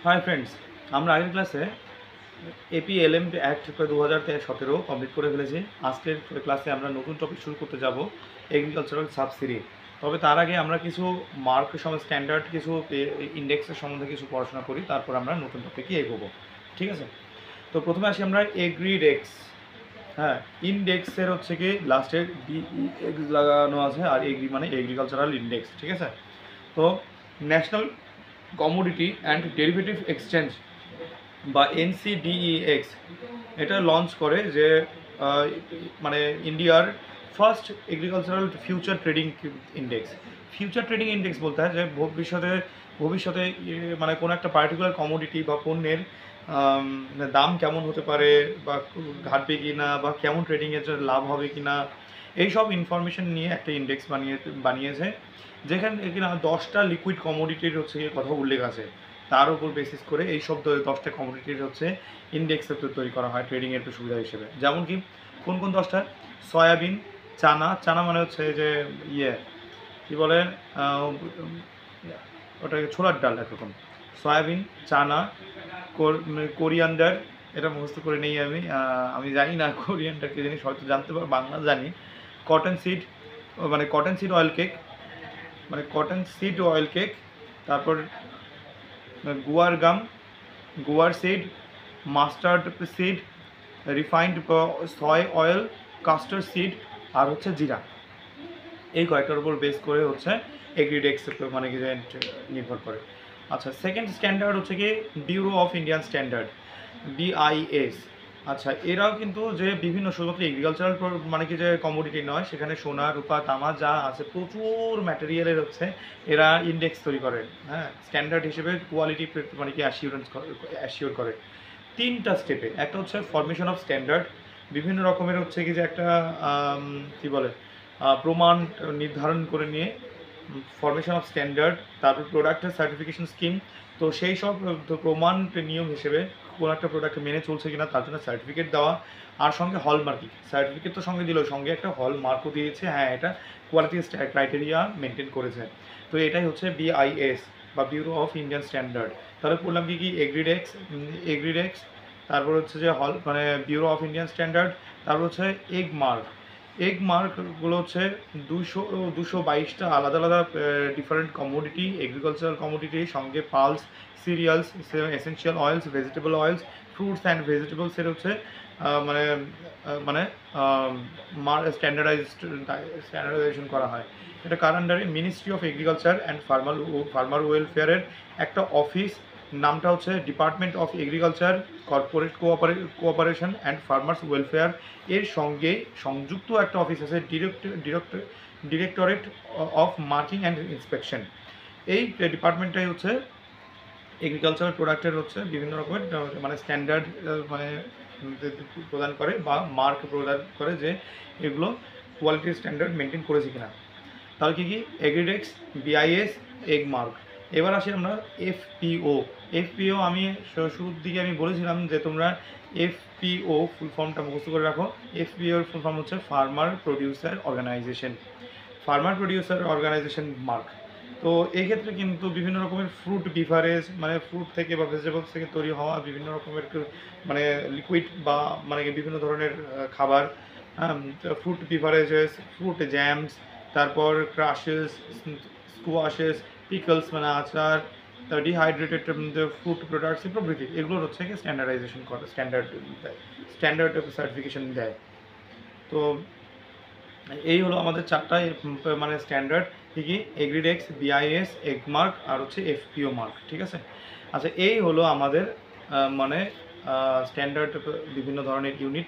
Hi friends, আমরা আগের ক্লাসে এপিএলএম অ্যাক্ট 2017 কমপ্লিট করে ফেলেছি। আজকের ক্লাসে আমরা নতুন টপিক শুরু করতে যাব, এগ্রিকালচারাল সাবসিডি। তবে তার আগে আমরা কিছু মার্ক স্ট্যান্ডার্ড কিছু ইন্ডেক্সের সম্বন্ধে কিছু পড়াশোনা করি, তারপর আমরা নতুন টপিকে এগোবো। ঠিক আছে, তো প্রথমে আসি আমরা এগ্রিডেক্স। হ্যাঁ, ইন্ডেক্সের হচ্ছে কি লাস্টে ডিএক্স লাগানো আছে, আর এগ্রি মানে এগ্রিকালচারাল ইন্ডেক্স। ঠিক আছে, তো national commodity and derivative exchange বা এনসিডিইএক্স এটা লঞ্চ করে যে মানে ইন্ডিয়ার first agricultural future trading index. Future trading index বলতে হয় যে ভবিষ্যতে মানে কোনো একটা পার্টিকুলার কমোডিটি বা পণ্যের দাম কেমন হতে পারে, বা ঘাটবে কি না, বা কেমন ট্রেডিংয়ের জন্য লাভ হবে কি না, এইসব ইনফরমেশন নিয়ে একটা ইন্ডেক্স বানিয়েছে, যেখানে কিনা 10টা লিকুইড কমোডিটির হচ্ছে কথা উল্লেখ আছে। তার উপর বেসিস করে এই সব 10টা কমোডিটির হচ্ছে ইন্ডেক্স তৈরি করা হয় ট্রেডিংয়ের একটু সুবিধা হিসেবে। যেমন কি কোন কোন 10টা: সয়াবিন, চানা মানে হচ্ছে যে কী বলে ওটাকে ছোলার ডাল একরকম। সয়াবিন, চানা, কোরিয়ান্ডার, এটা মুখস্থ করে নেই আমি জানি না কোরিয়ান্ডার কী জিনিস, হয়তো জানতে পারবো, বাংলা জানি। কটন সিড মানে কটন সিড অয়েল কেক, তারপর গুয়ার গাম, গুয়ার সিড, মাস্টার্ড সিড, রিফাইন্ড সয় অয়েল, কাস্টার সিড, আর হচ্ছে জিরা। এই কয়েকটার উপর বেস করে হচ্ছে এগ্রিডেক্স মানে কি নির্ভর করে। আচ্ছা, সেকেন্ড স্ট্যান্ডার্ড হচ্ছে কি bureau of Indian standard, BIS। আচ্ছা, এরাও কিন্তু যে বিভিন্ন শুধুমাত্র এগ্রিকালচারাল মানে কি যে কমোডিটি নয়, সেখানে সোনা, রূপা, তামা যা আছে প্রচুর ম্যাটেরিয়ালের হচ্ছে এরা ইন্ডেক্স তৈরি করে। হ্যাঁ, স্ট্যান্ডার্ড হিসেবে কোয়ালিটি মানে কি অ্যাসিওর করে 3টা স্টেপে। একটা হচ্ছে ফরমেশন অফ স্ট্যান্ডার্ড, বিভিন্ন রকমের হচ্ছে কি যে একটা কী বলে প্রমাণ নির্ধারণ করে নিয়ে ফরমেশন অফ স্ট্যান্ডার্ড, তারপর প্রোডাক্টের সার্টিফিকেশন স্কিম। তো সেই সব প্রমাণ নিয়ম হিসেবে কোনো একটা প্রোডাক্ট মেনে চলছে কিনা তার জন্য সার্টিফিকেট দেওয়া, আর সঙ্গে হল মার্কিং। সার্টিফিকেট তো সঙ্গে দিল, সঙ্গে একটা হল মার্কও দিয়েছে, হ্যাঁ এটা কোয়ালিটি ক্রাইটেরিয়া মেনটেন করেছে। তো এটাই হচ্ছে BIS বা ব্যুরো অফ ইন্ডিয়ান স্ট্যান্ডার্ড। তাহলে বললাম কি এগ্রিডেক্স, তারপর হচ্ছে যে হল মানে ব্যুরো অফ ইন্ডিয়ান স্ট্যান্ডার্ড, তারপর হচ্ছে এগ মার্কগুলো হচ্ছে 222টা আলাদা আলাদা ডিফারেন্ট কমোডিটি, এগ্রিকালচারাল কমোডিটির সঙ্গে pulse, cereals, essential oils, vegetable oils, fruits and ভেজিটেবলসের হচ্ছে মানে মানে স্ট্যান্ডার্ডাইজেশন করা হয়। এটা কার আন্ডারে? Ministry of agriculture and farmer ওয়েলফেয়ারের একটা অফিস, নামটা হচ্ছে department of agriculture cooperation and farmers welfare. এর সঙ্গে সংযুক্ত একটা অফিস আছে directorate of marking and inspection. এই ডিপার্টমেন্টটাই হচ্ছে এগ্রিকালচারাল প্রোডাক্টের হচ্ছে বিভিন্ন রকমের মানে স্ট্যান্ডার্ড মানে প্রদান করে বা মার্ক প্রদান করে, যে এগুলো কোয়ালিটির স্ট্যান্ডার্ড মেনটেন করেছে কিনা। তাহলে কী এগ্রিডেক্স, BIS, এগ মার্ক। এবার আসি আমরা FPO। আমি শুরুর দিকে আমি বলেছিলাম যে তোমরা FPO ফুল ফর্মটা মুখস্থ করে রাখো। FPOর ফুল ফর্ম হচ্ছে ফার্মার প্রডিউসার অর্গানাইজেশন মার্ক। তো এই ক্ষেত্রে কিন্তু বিভিন্ন রকমের ফ্রুট বিভারেজ মানে ফ্রুট থেকে বা ভেজিটেবলস থেকে তৈরি হওয়া বিভিন্ন রকমের মানে লিকুইড বা মানে বিভিন্ন ধরনের খাবার, ফ্রুট বিভারেজেস, ফ্রুট জ্যামস, তারপর ক্রাশেস, স্কোয়াশেস, পিকলস মানে আচার, ডিহাইড্রেটেড ফ্রুট প্রোডাক্টস প্রভৃতি, এগুলোর হচ্ছে কি স্ট্যান্ডার্ডাইজেশন করে, স্ট্যান্ডার্ড সার্টিফিকেশন দেয়। তো এই হলো আমাদের 4টা মানে স্ট্যান্ডার্ড, কি এগ্রিডেক্স, BIS, এগ মার্ক আর হচ্ছে FPO মার্ক। ঠিক আছে, আচ্ছা এই হলো আমাদের মানে স্ট্যান্ডার্ড বিভিন্ন ধরনের ইউনিট।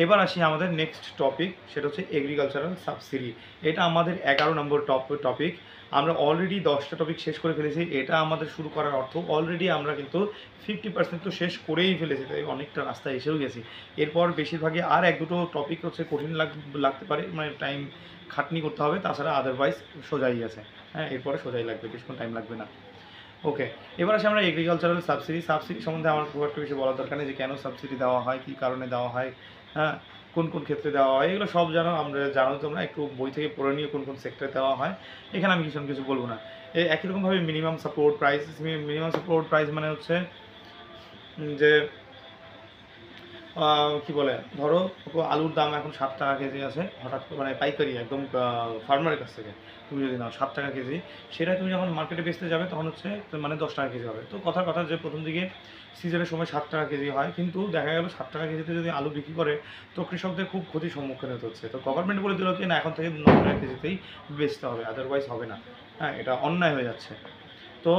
এবার আসি আমাদের নেক্সট টপিক, সেটা হচ্ছে এগ্রিকালচারাল সাবসিডি। এটা আমাদের 11 নম্বর টপিক। আমরা অলরেডি 10টা টপিক শেষ করে ফেলেছি। এটা আমাদের শুরু করার অর্থ অলরেডি আমরা কিন্তু 50% তো শেষ করেই ফেলেছি, তাই অনেকটা রাস্তা এসেও গেছি। এরপর বেশিরভাগই আর 1-2টো টপিক হচ্ছে কঠিন লাগতে পারে, মানে টাইম খাটনি করতে হবে, তাছাড়া আদারওয়াইজ সোজাই আছে। হ্যাঁ, এরপরে সোজাই লাগবে, বেশিক্ষণ টাইম লাগবে না। ওকে, এবার আসি আমরা এগ্রিকালচারাল সাবসিডি সম্বন্ধে আমার খুব একটা বেশি বলার দরকার নেই, যে কেন সাবসিডি দেওয়া হয়, কী কারণে দেওয়া হয়, হ্যাঁ কোন কোন ক্ষেত্রে দেওয়া হয়, এগুলো সব জানো, আমরা জানো তোমরা, একটু বই থেকে পড়ে নিয়ে কোন কোন সেক্টরে দেওয়া হয়, এখানে আমি কিছু বলবো না। একই রকমভাবে মিনিমাম সাপোর্ট প্রাইস মানে হচ্ছে যে কি বলে, ধরো আলুর দাম এখন 7 টাকা কেজি আছে, হঠাৎ করে মানে পাইকারি একদম ফার্মারের কাছ থেকে তুমি যদি নাও 7 টাকা কেজি, সেটা তুমি যখন মার্কেটে বেচতে যাবে তখন হচ্ছে মানে 10 টাকা কেজি হবে। তো কথার কথা যে প্রথম দিকে সিজনের সময় 7 টাকা কেজি হয়, কিন্তু দেখা গেল 7 টাকা কেজিতে যদি আলু বিক্রি করে তো কৃষকদের খুব ক্ষতির সম্মুখীন হতে হচ্ছে। তো গভর্নমেন্ট বলে দিল কি না, এখন থেকে 9 টাকা কেজিতেই বেচতে হবে, আদারওয়াইজ হবে না। হ্যাঁ, এটা অন্যায় হয়ে যাচ্ছে। তো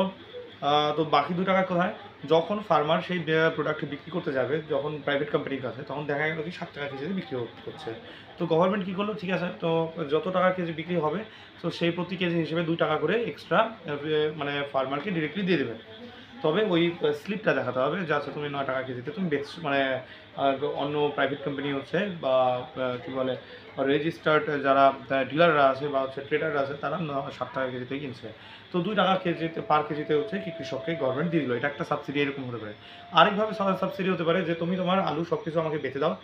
তো বাকি 2 টাকা কোথায়? যখন ফার্মার সেই প্রোডাক্ট বিক্রি করতে যাবে, যখন প্রাইভেট কোম্পানির কাছে, তখন দেখা গেল কি 7 টাকা কেজিতে বিক্রি করছে। তো গভর্নমেন্ট কী করলো, ঠিক আছে, তো যত টাকা কেজি বিক্রি হবে তো সেই প্রতি কেজি হিসেবে 2 টাকা করে এক্সট্রা মানে ফার্মারকে ডিরেক্টলি দিয়ে দেবে। তবে ওই স্লিপটা দেখাতে হবে যে আচ্ছা তুমি 9 টাকা কেজিতে তুমি মানে অন্য প্রাইভেট কোম্পানি হচ্ছে বা কী বলে রেজিস্টার্ড যারা ডিলাররা আছে বা হচ্ছে ট্রেডাররা আছে, তারা 7 টাকা কেজিতে কিনছে। তো 2 টাকা কেজিতে পার কেজিতে হচ্ছে কি কৃষককে গভর্নমেন্ট দিয়ে দিল। এটা একটা সাবসিডি এরকম হতে পারে। আরেকভাবে সাবসিডি হতে পারে যে তুমি তোমার আলু সব কিছু আমাকে বেচে দাও,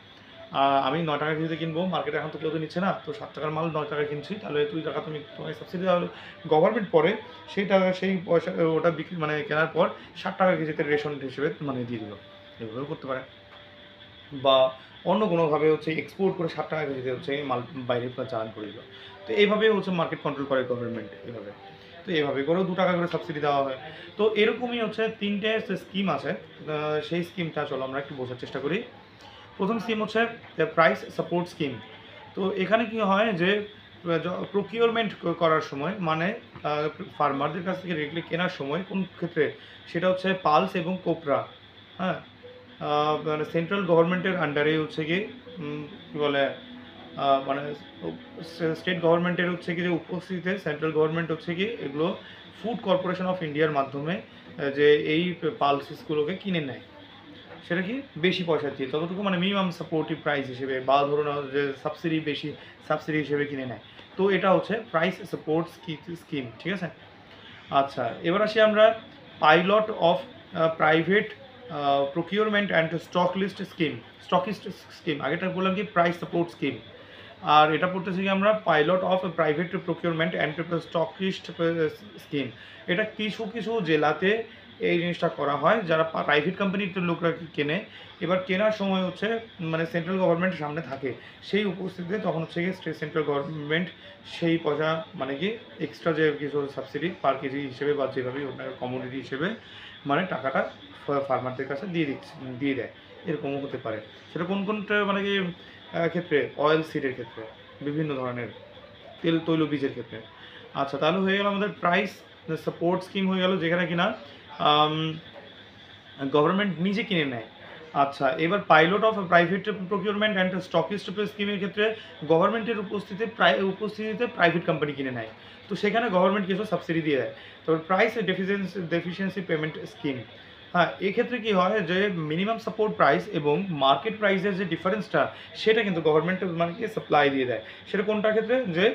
আমি 9 টাকা কেজিতে কিনবো, মার্কেটে এখন তো কেউ তো নিচ্ছে না, তো 7 টাকার মাল 9 টাকায় কিনছি, তাহলে 2 টাকা তুমি তোমাকে সাবসিডি দেওয়া হলো। গভর্নমেন্ট পরে সেই টাকা সেই পয়সা ওটা বিক্রি মানে কেনার পর 7 টাকা কেজিতে রেশন হিসেবে মানে দিয়ে দিল। এভাবেও করতে পারে। বা অন্য কোনোভাবে হচ্ছে এক্সপোর্ট করে 7 টাকা কেজিতে হচ্ছে মাল বাইরে চালান করে দিল। তো এইভাবেই হচ্ছে মার্কেট কন্ট্রোল করে গভর্নমেন্ট এভাবে। তো এভাবে করেও 2 টাকা করে সাবসিডি দেওয়া হয়। তো এরকমই হচ্ছে 3টে স্কিম আছে। সেই স্কিমটা চলো আমরা একটু বোঝার চেষ্টা করি। প্রথম স্কিম হচ্ছে প্রাইস সাপোর্ট স্কিম। তো এখানে কি হয় যে প্রকিউরমেন্ট করার সময় মানে ফার্মারদের কাছ থেকে ডিরেক্টলি কেনার সময় কোন ক্ষেত্রে, সেটা হচ্ছে পালস এবং কোপরা। হ্যাঁ, মানে সেন্ট্রাল গভর্নমেন্টের আন্ডারে হচ্ছে কি কী বলে মানে স্টেট গভর্নমেন্টের হচ্ছে কি যে উপস্থিতিতে সেন্ট্রাল গভর্নমেন্ট হচ্ছে কি এগুলো ফুড কর্পোরেশন অফ ইন্ডিয়ার মাধ্যমে যে এই পালসেসগুলোকে কিনে নেয়, সেটা কি বেশি পয়সা দিয়ে, ততটুকু মানে মিনিমাম সাপোর্টিভ প্রাইস হিসেবে বা ধরুন যে সাবসিডি হিসেবে কিনে নেয়। তো এটা হচ্ছে প্রাইস সাপোর্ট স্কিম, ঠিক আছে। আচ্ছা, এবার আসি আমরা pilot of private procurement and stockist scheme. আগেটা বললাম কি প্রাইস সাপোর্ট স্কিম, আর এটা পড়তেছি কি আমরা pilot of private procurement and stockist scheme. এটা কিছু কিছু জেলাতে এই জিনিসটা করা হয়, যারা প্রাইভেট কোম্পানির লোকরা কেনে, এবার কেনার সময় হচ্ছে মানে সেন্ট্রাল গভর্নমেন্টের সামনে থাকে, সেই উপস্থিতিতে তখন হচ্ছে কি সেন্ট্রাল গভর্নমেন্ট সেই পয়সা মানে কি এক্সট্রা যে কিছু সাবসিডি পার কেজি হিসেবে বা যেভাবেই ওনার কমোডিটি হিসেবে মানে টাকাটা ফার্মারদের কাছে দিয়ে দেয়। এরকমও হতে পারে। সেটা কোন কোনটা মানে কি ক্ষেত্রে, অয়েল সিডের ক্ষেত্রে, বিভিন্ন ধরনের তৈলবীজের ক্ষেত্রে। আচ্ছা, তাহলে হয়ে গেল আমাদের প্রাইস সাপোর্ট স্কিম হয়ে গেল, যেখানে কিনা গভর্নমেন্ট নিজে কিনে নেয়। আচ্ছা, এবার pilot of private procurement and stockist স্কিমের ক্ষেত্রে গভর্নমেন্টের উপস্থিতিতে প্রাইভেট কোম্পানি কিনে নেয়, তো সেখানে গভর্নমেন্ট কিছু সাবসিডি দিয়ে দেয়। তারপর প্রাইস ডেফিসিয়েন্সি পেমেন্ট স্কিম। হ্যাঁ, এক্ষেত্রে কী হয় যে মিনিমাম সাপোর্ট প্রাইস এবং মার্কেট প্রাইসের যে ডিফারেন্সটা, সেটা কিন্তু গভর্নমেন্ট মানে কি সাপ্লাই দিয়ে দেয়। সেটা কোনটার ক্ষেত্রে, যে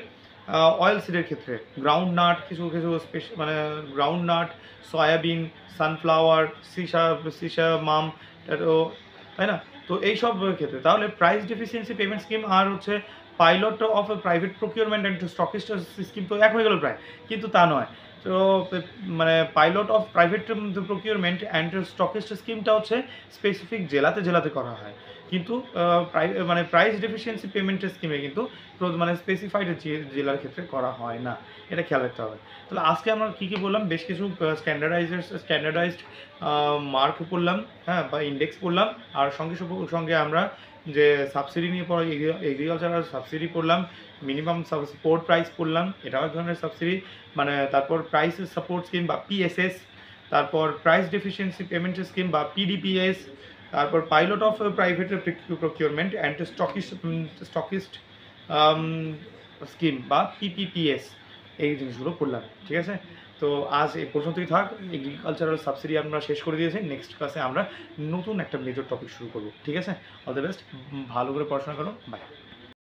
অয়েল সিডের ক্ষেত্রে গ্রাউন্ড নাট, কিছু কিছু মানে গ্রাউন্ড নাট, সয়াবিন, সানফ্লাওয়ার, সিসামাম, তাই না? তো এইসব ক্ষেত্রে তাহলে প্রাইস ডেফিসিয়েন্সি পেমেন্ট স্কিম আর হচ্ছে pilot of private procurement and stockist scheme তো এক হয়ে গেল প্রায়, কিন্তু তা নয়। তো মানে pilot of private procurement and stockist স্কিমটা হচ্ছে স্পেসিফিক জেলাতে করা হয়, কিন্তু মানে প্রাইস ডেফিসিয়েন্সি পেমেন্ট স্কিমে কিন্তু মানে স্পেসিফাইড জেলার ক্ষেত্রে করা হয় না, এটা খেয়াল রাখতে হবে। তাহলে আজকে আমরা কী কী বললাম, বেশ কিছু স্ট্যান্ডার্ডাইজড মার্ক পড়লাম, হ্যাঁ, বা ইন্ডেক্স পড়লাম, আর সঙ্গে আমরা যে সাবসিডি নিয়ে পড়া এগ্রিকালচারাল সাবসিডি পড়লাম, মিনিমাম সাপোর্ট প্রাইস পড়লাম, এটাও এক ধরনের সাবসিডি, মানে তারপর প্রাইস সাপোর্ট স্কিম বা পিএসএস, তারপর প্রাইস ডেফিসিয়েন্সি পেমেন্ট স্কিম বা পিডিপিএস, তারপর pilot of private procurement and stockist scheme বা পিপিপিএস, এই জিনিসগুলো পড়লাম, ঠিক আছে। তো আজ এই পর্যন্তই থাক। এগ্রিকালচারাল সাবসিডি আমরা শেষ করে দিয়েছি। নেক্সট ক্লাসে আমরা নতুন একটা মেজর টপিক শুরু করব, ঠিক আছে। অল দ্য বেস্ট, ভালো করে পড়াশোনা করো, বাই।